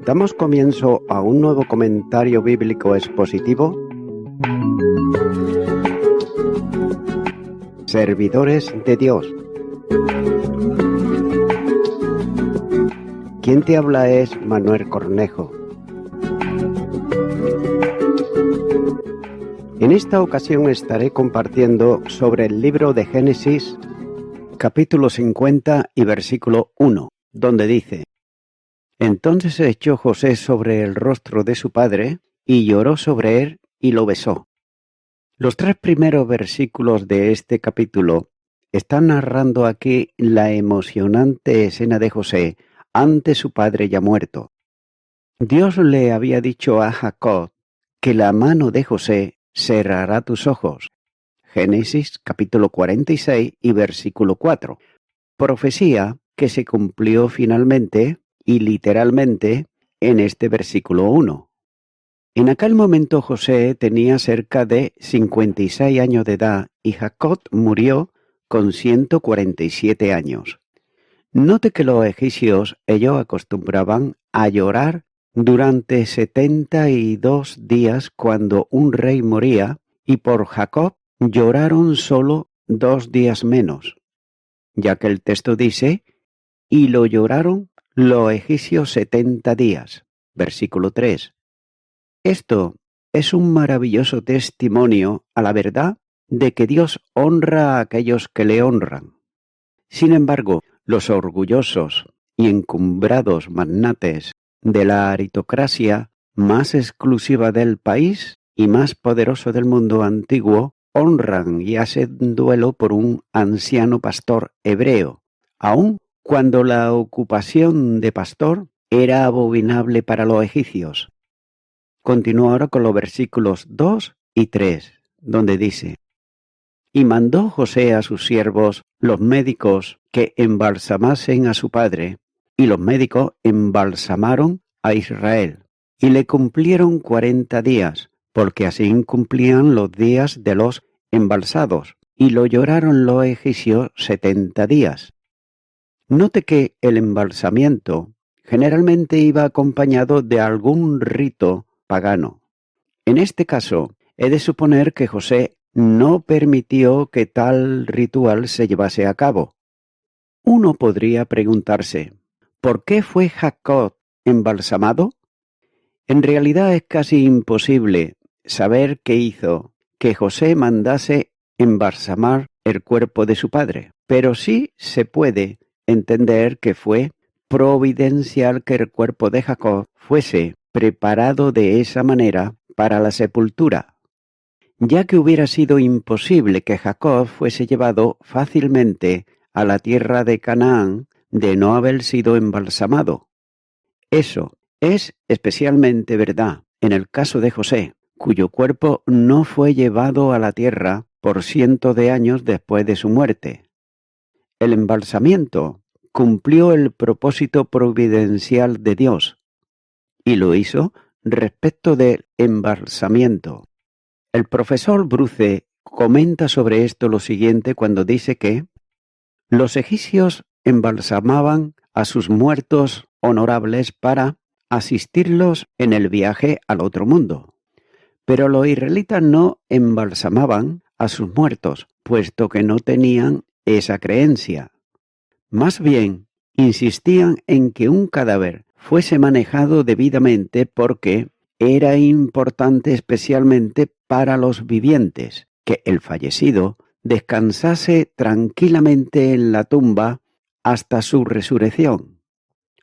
Damos comienzo a un nuevo comentario bíblico expositivo. Servidores de Dios. Quien te habla es Manuel Cornejo. En esta ocasión estaré compartiendo sobre el libro de Génesis, capítulo 50 y versículo 1, donde dice: Entonces se echó José sobre el rostro de su padre, y lloró sobre él, y lo besó. Los 3 primeros versículos de este capítulo están narrando aquí la emocionante escena de José ante su padre ya muerto. Dios le había dicho a Jacob que la mano de José cerrará tus ojos. Génesis capítulo 46 y versículo 4. Profecía que se cumplió finalmente y literalmente en este versículo 1. En aquel momento José tenía cerca de 56 años de edad y Jacob murió con 147 años. Note que los egipcios, ellos acostumbraban a llorar durante 72 días cuando un rey moría, y por Jacob lloraron solo 2 días menos, ya que el texto dice: y lo lloraron los egipcios 70 días, versículo 3. Esto es un maravilloso testimonio a la verdad de que Dios honra a aquellos que le honran. Sin embargo, los orgullosos y encumbrados magnates de la aritocracia más exclusiva del país y más poderoso del mundo antiguo honran y hacen duelo por un anciano pastor hebreo, aun cuando la ocupación de pastor era abominable para los egipcios. Continúo ahora con los versículos 2 y 3, donde dice: Y mandó José a sus siervos, los médicos, que embalsamasen a su padre, y los médicos embalsamaron a Israel, y le cumplieron 40 días, porque así cumplían los días de los embalsados, y lo lloraron los egipcios 70 días. Note que el embalsamiento generalmente iba acompañado de algún rito pagano. En este caso, he de suponer que José no permitió que tal ritual se llevase a cabo. Uno podría preguntarse: ¿por qué fue Jacob embalsamado? En realidad es casi imposible saber qué hizo que José mandase embalsamar el cuerpo de su padre, pero sí se puede entender que fue providencial que el cuerpo de Jacob fuese preparado de esa manera para la sepultura, ya que hubiera sido imposible que Jacob fuese llevado fácilmente a la tierra de Canaán de no haber sido embalsamado. Eso es especialmente verdad en el caso de José, cuyo cuerpo no fue llevado a la tierra por cientos de años después de su muerte. El embalsamiento cumplió el propósito providencial de Dios, y lo hizo respecto del embalsamiento. El profesor Bruce comenta sobre esto lo siguiente cuando dice que los egipcios embalsamaban a sus muertos honorables para asistirlos en el viaje al otro mundo, pero los israelitas no embalsamaban a sus muertos, puesto que no tenían esa creencia. Más bien, insistían en que un cadáver fuese manejado debidamente porque era importante especialmente para los vivientes que el fallecido descansase tranquilamente en la tumba hasta su resurrección.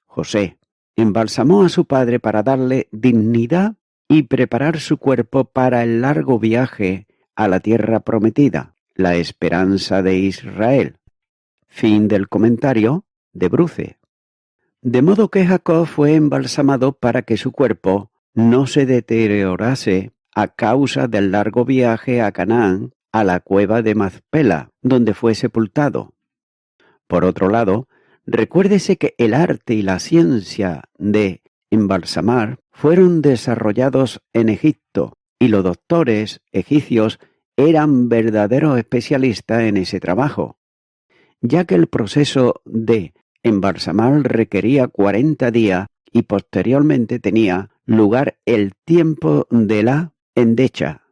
José embalsamó a su padre para darle dignidad y preparar su cuerpo para el largo viaje a la tierra prometida, la esperanza de Israel. Fin del comentario de Bruce. De modo que Jacob fue embalsamado para que su cuerpo no se deteriorase a causa del largo viaje a Canaán, a la cueva de Macpela, donde fue sepultado. Por otro lado, recuérdese que el arte y la ciencia de embalsamar fueron desarrollados en Egipto, y los doctores egipcios eran verdaderos especialistas en ese trabajo, ya que el proceso de embalsamar requería 40 días y posteriormente tenía lugar el tiempo de la endecha.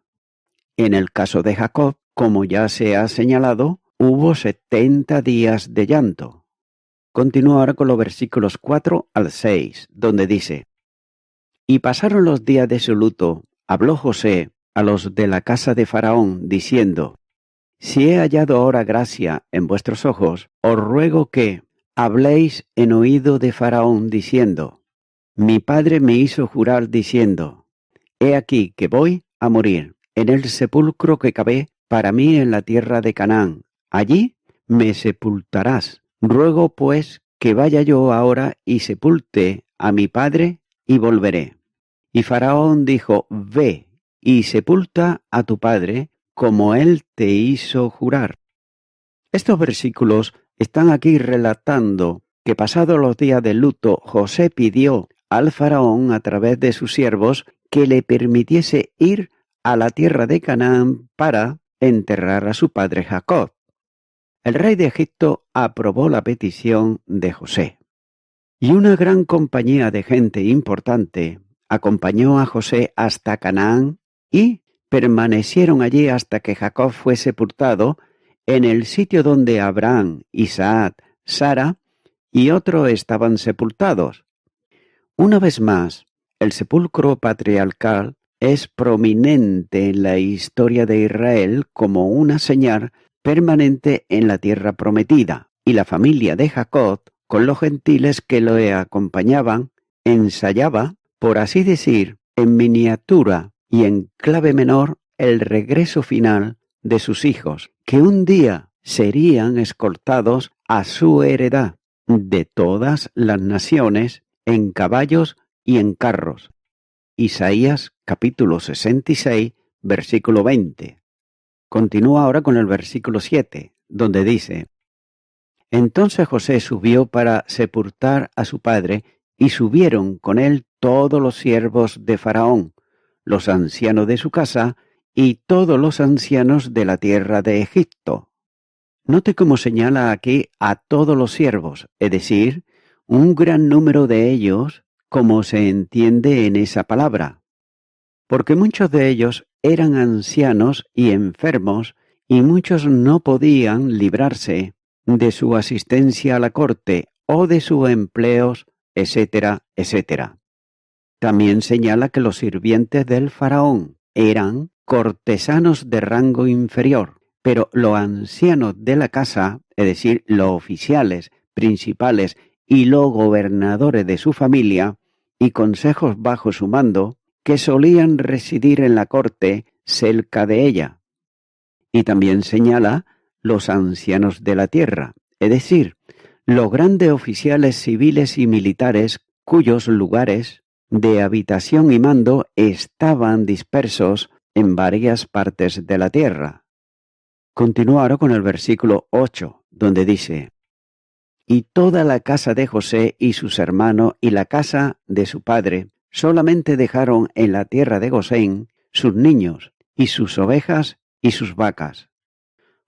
En el caso de Jacob, como ya se ha señalado, hubo 70 días de llanto. Continúo ahora con los versículos 4 al 6, donde dice: Y pasaron los días de su luto, habló José a los de la casa de Faraón, diciendo: Si he hallado ahora gracia en vuestros ojos, os ruego que habléis en oído de Faraón, diciendo: Mi padre me hizo jurar diciendo: He aquí que voy a morir en el sepulcro que cavé para mí en la tierra de Canaán. Allí me sepultarás. Ruego pues que vaya yo ahora y sepulte a mi padre y volveré. Y Faraón dijo: Ve y sepulta a tu padre como él te hizo jurar. Estos versículos están aquí relatando que pasados los días de luto, José pidió al Faraón a través de sus siervos que le permitiese ir a la tierra de Canaán para enterrar a su padre Jacob. El rey de Egipto aprobó la petición de José. Y una gran compañía de gente importante acompañó a José hasta Canaán y permanecieron allí hasta que Jacob fue sepultado en el sitio donde Abraham, Isaac, Sara y otros estaban sepultados. Una vez más, el sepulcro patriarcal es prominente en la historia de Israel como una señal permanente en la tierra prometida, y la familia de Jacob, con los gentiles que lo acompañaban, ensayaba, por así decir, en miniatura y en clave menor, el regreso final de sus hijos, que un día serían escoltados a su heredad de todas las naciones en caballos y en carros. Isaías capítulo 66, versículo 20. Continúa ahora con el versículo 7, donde dice: Entonces José subió para sepultar a su padre, y subieron con él todos los siervos de Faraón, los ancianos de su casa, y todos los ancianos de la tierra de Egipto. Note cómo señala aquí a todos los siervos, es decir, un gran número de ellos, como se entiende en esa palabra, porque muchos de ellos eran ancianos y enfermos, y muchos no podían librarse de su asistencia a la corte o de sus empleos, etcétera, etcétera. También señala que los sirvientes del faraón eran cortesanos de rango inferior, pero los ancianos de la casa, es decir, los oficiales, principales y los gobernadores de su familia y consejos bajo su mando, que solían residir en la corte cerca de ella. Y también señala los ancianos de la tierra, es decir, los grandes oficiales civiles y militares cuyos lugares de habitación y mando estaban dispersos en varias partes de la tierra. Continúa ahora con el versículo 8, donde dice: Y toda la casa de José y sus hermanos y la casa de su padre solamente dejaron en la tierra de Gosén sus niños y sus ovejas y sus vacas.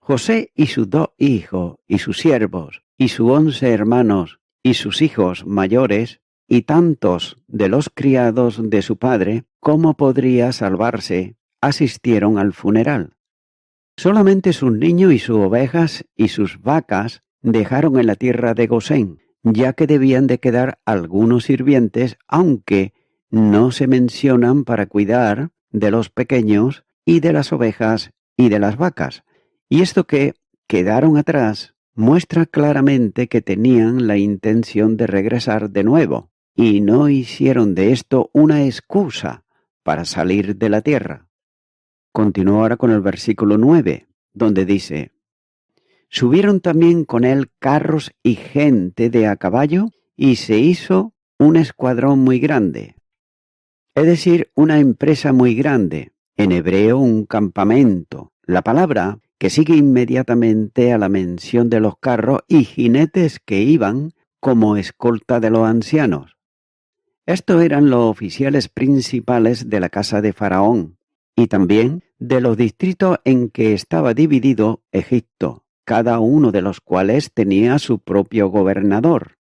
José y sus 2 hijos y sus siervos y sus 11 hermanos y sus hijos mayores y tantos de los criados de su padre como podría salvarse asistieron al funeral. Solamente sus niños y sus ovejas y sus vacas dejaron en la tierra de Gosén, ya que debían de quedar algunos sirvientes, aunque no se mencionan para cuidar de los pequeños y de las ovejas y de las vacas. Y esto que quedaron atrás muestra claramente que tenían la intención de regresar de nuevo, y no hicieron de esto una excusa para salir de la tierra. Continúo ahora con el versículo 9, donde dice: Subieron también con él carros y gente de a caballo, y se hizo un escuadrón muy grande. Es decir, una empresa muy grande, en hebreo un campamento, la palabra que sigue inmediatamente a la mención de los carros y jinetes que iban como escolta de los ancianos. Estos eran los oficiales principales de la casa de Faraón, y también de los distritos en que estaba dividido Egipto, cada uno de los cuales tenía su propio gobernador.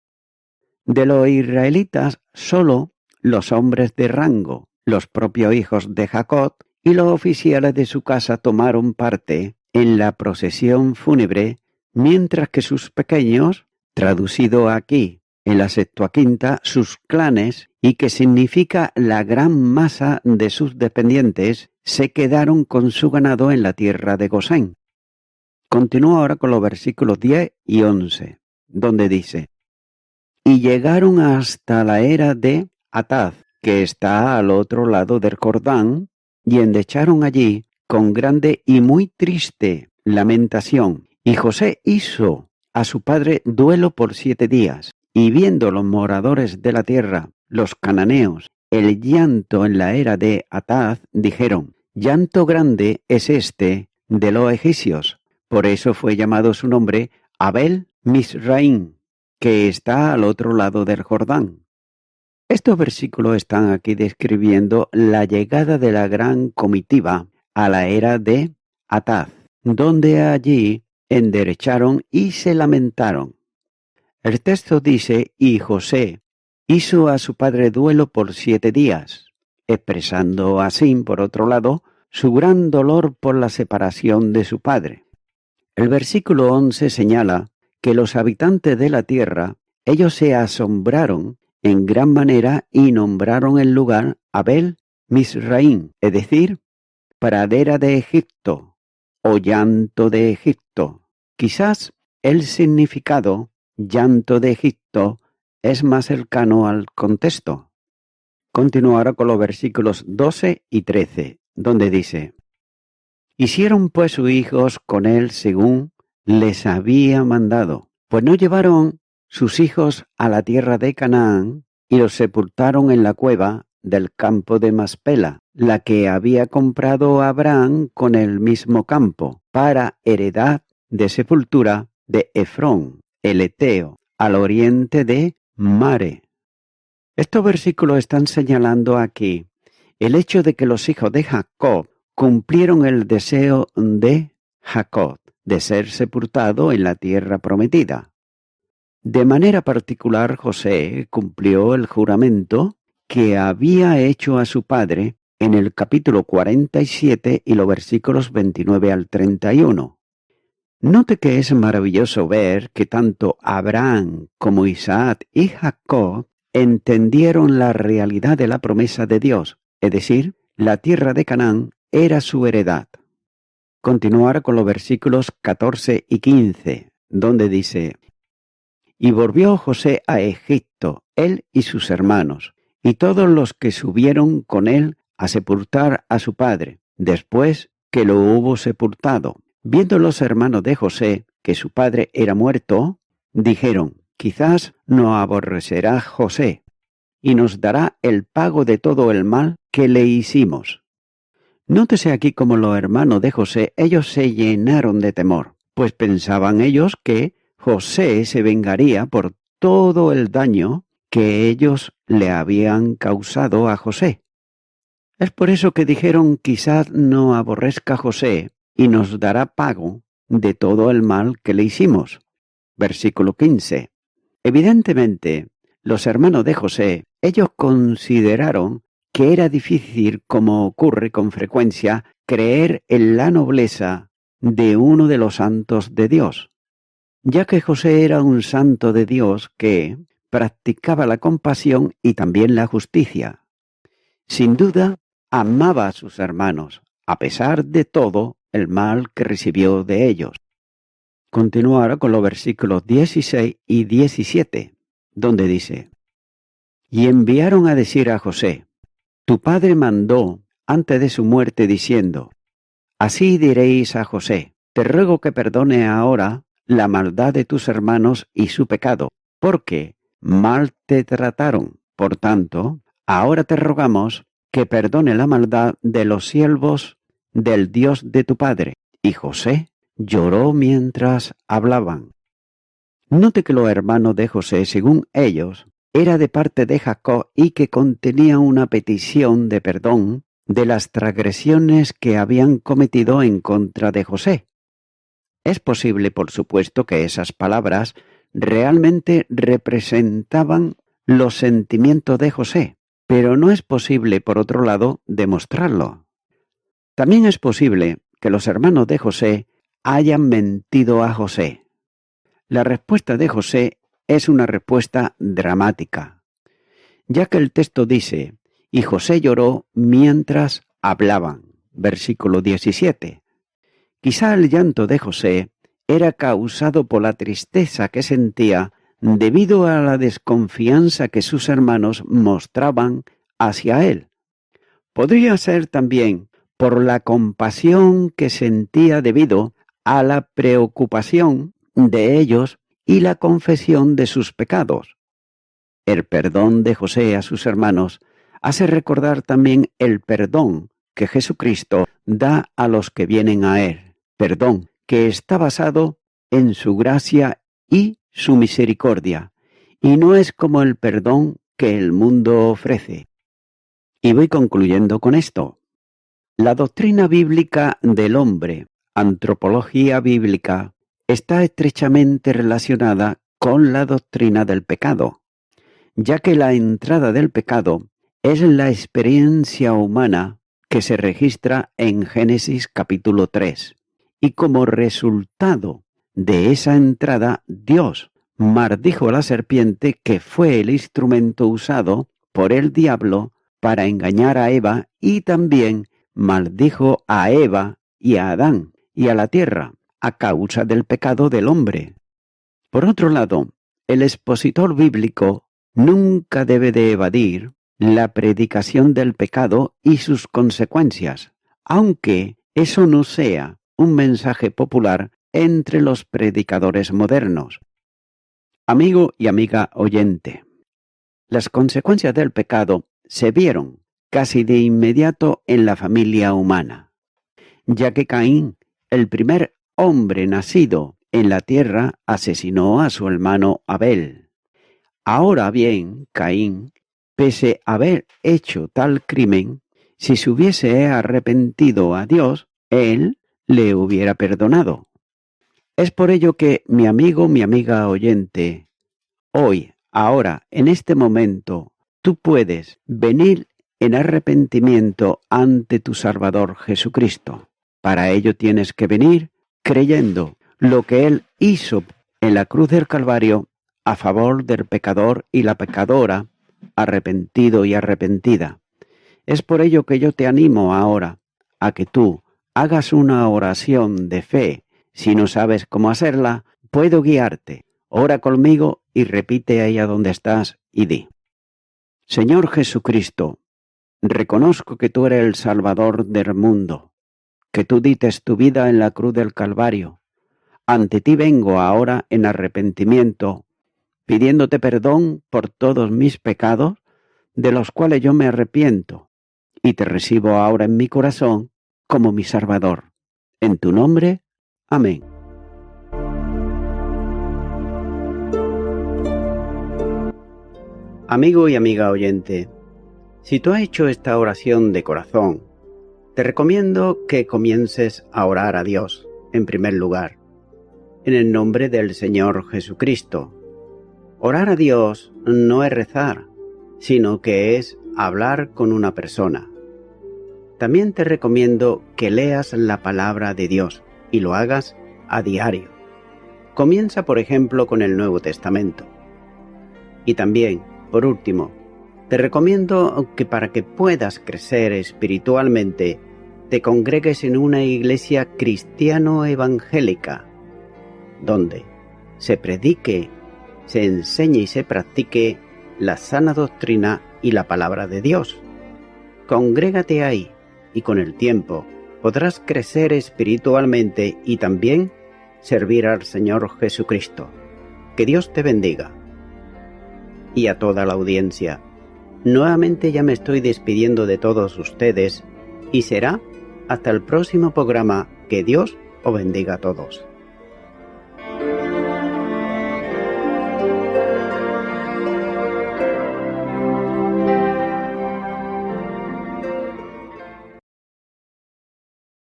De los israelitas, solo los hombres de rango, los propios hijos de Jacob y los oficiales de su casa tomaron parte en la procesión fúnebre, mientras que sus pequeños, traducido aquí en la Septuaginta, sus clanes, y que significa la gran masa de sus dependientes, se quedaron con su ganado en la tierra de Gosén. Continúo ahora con los versículos 10 y 11, donde dice: y llegaron hasta la era de Atad, que está al otro lado del Jordán, y endecharon allí con grande y muy triste lamentación. Y José hizo a su padre duelo por 7 días, y viendo los moradores de la tierra, los cananeos, el llanto en la era de Atad, dijeron: llanto grande es este de los egipcios. Por eso fue llamado su nombre Abel Misraim, que está al otro lado del Jordán. Estos versículos están aquí describiendo la llegada de la gran comitiva a la era de Atad, donde allí enderecharon y se lamentaron. El texto dice: y José hizo a su padre duelo por 7 días, expresando así, por otro lado, su gran dolor por la separación de su padre. El versículo 11 señala que los habitantes de la tierra, ellos se asombraron en gran manera y nombraron el lugar Abel Misraim, es decir, pradera de Egipto o llanto de Egipto. Quizás el significado llanto de Egipto es más cercano al contexto. Continuará con los versículos 12 y 13, donde dice: hicieron pues sus hijos con él según les había mandado, pues no llevaron sus hijos a la tierra de Canaán, y los sepultaron en la cueva del campo de Maspela, la que había comprado Abraham con el mismo campo, para heredad de sepultura de Efrón, el Eteo, al oriente de Mare. Estos versículos están señalando aquí el hecho de que los hijos de Jacob cumplieron el deseo de Jacob de ser sepultado en la tierra prometida. De manera particular, José cumplió el juramento que había hecho a su padre en el capítulo 47 y los versículos 29 al 31. Note que es maravilloso ver que tanto Abraham como Isaac y Jacob entendieron la realidad de la promesa de Dios, es decir, la tierra de Canaán era su heredad. Continuar con los versículos 14 y 15, donde dice: y volvió José a Egipto, él y sus hermanos, y todos los que subieron con él a sepultar a su padre, después que lo hubo sepultado. Viendo los hermanos de José que su padre era muerto, dijeron: quizás nos aborrecerá José, y nos dará el pago de todo el mal que le hicimos. Nótese aquí como los hermanos de José, ellos se llenaron de temor, pues pensaban ellos que José se vengaría por todo el daño que ellos le habían causado a José. Es por eso que dijeron: quizás no aborrezca José y nos dará pago de todo el mal que le hicimos. Versículo 15. Evidentemente, los hermanos de José, ellos consideraron que era difícil, como ocurre con frecuencia, creer en la nobleza de uno de los santos de Dios, ya que José era un santo de Dios que practicaba la compasión y también la justicia. Sin duda, amaba a sus hermanos, a pesar de todo el mal que recibió de ellos. Continúo ahora con los versículos 16 y 17, donde dice: y enviaron a decir a José: tu padre mandó antes de su muerte diciendo: así diréis a José, te ruego que perdone ahora la maldad de tus hermanos y su pecado, porque mal te trataron. Por tanto, ahora te rogamos que perdone la maldad de los siervos del Dios de tu padre. Y José lloró mientras hablaban. Note que los hermanos de José, según ellos, era de parte de Jacob y que contenía una petición de perdón de las transgresiones que habían cometido en contra de José. Es posible, por supuesto, que esas palabras realmente representaban los sentimientos de José, pero no es posible, por otro lado, demostrarlo. También es posible que los hermanos de José hayan mentido a José. La respuesta de José es una respuesta dramática, ya que el texto dice, y José lloró mientras hablaban, versículo 17. Quizá el llanto de José era causado por la tristeza que sentía debido a la desconfianza que sus hermanos mostraban hacia él. Podría ser también por la compasión que sentía debido a la preocupación de ellos y la confesión de sus pecados. El perdón de José a sus hermanos hace recordar también el perdón que Jesucristo da a los que vienen a él, perdón que está basado en su gracia y su misericordia, y no es como el perdón que el mundo ofrece. Y voy concluyendo con esto. La doctrina bíblica del hombre, antropología bíblica, está estrechamente relacionada con la doctrina del pecado, ya que la entrada del pecado es la experiencia humana que se registra en Génesis capítulo 3. Y como resultado de esa entrada, Dios maldijo a la serpiente, que fue el instrumento usado por el diablo para engañar a Eva, y también maldijo a Eva y a Adán y a la tierra a causa del pecado del hombre. Por otro lado, el expositor bíblico nunca debe de evadir la predicación del pecado y sus consecuencias, aunque eso no sea un mensaje popular entre los predicadores modernos. Amigo y amiga oyente, las consecuencias del pecado se vieron casi de inmediato en la familia humana, ya que Caín, el primer hombre nacido en la tierra, asesinó a su hermano Abel. Ahora bien, Caín, pese a haber hecho tal crimen, si se hubiese arrepentido a Dios, él le hubiera perdonado. Es por ello que, mi amigo, mi amiga oyente, hoy, ahora, en este momento, tú puedes venir en arrepentimiento ante tu Salvador Jesucristo. Para ello tienes que venir creyendo lo que Él hizo en la cruz del Calvario a favor del pecador y la pecadora, arrepentido y arrepentida. Es por ello que yo te animo ahora a que tú hagas una oración de fe. Si no sabes cómo hacerla, puedo guiarte. Ora conmigo y repite ahí a donde estás y di: Señor Jesucristo, reconozco que tú eres el Salvador del mundo, que tú dites tu vida en la cruz del Calvario. Ante ti vengo ahora en arrepentimiento, pidiéndote perdón por todos mis pecados, de los cuales yo me arrepiento, y te recibo ahora en mi corazón como mi Salvador. En tu nombre, amén. Amigo y amiga oyente, si tú has hecho esta oración de corazón, te recomiendo que comiences a orar a Dios, en primer lugar, en el nombre del Señor Jesucristo. Orar a Dios no es rezar, sino que es hablar con una persona. También te recomiendo que leas la palabra de Dios y lo hagas a diario. Comienza, por ejemplo, con el Nuevo Testamento. Y también, por último, te recomiendo que para que puedas crecer espiritualmente, te congregues en una iglesia cristiano-evangélica, donde se predique, se enseñe y se practique la sana doctrina y la palabra de Dios. Congrégate ahí y con el tiempo podrás crecer espiritualmente y también servir al Señor Jesucristo. Que Dios te bendiga. Y a toda la audiencia, nuevamente ya me estoy despidiendo de todos ustedes y será hasta el próximo programa. Que Dios os bendiga a todos.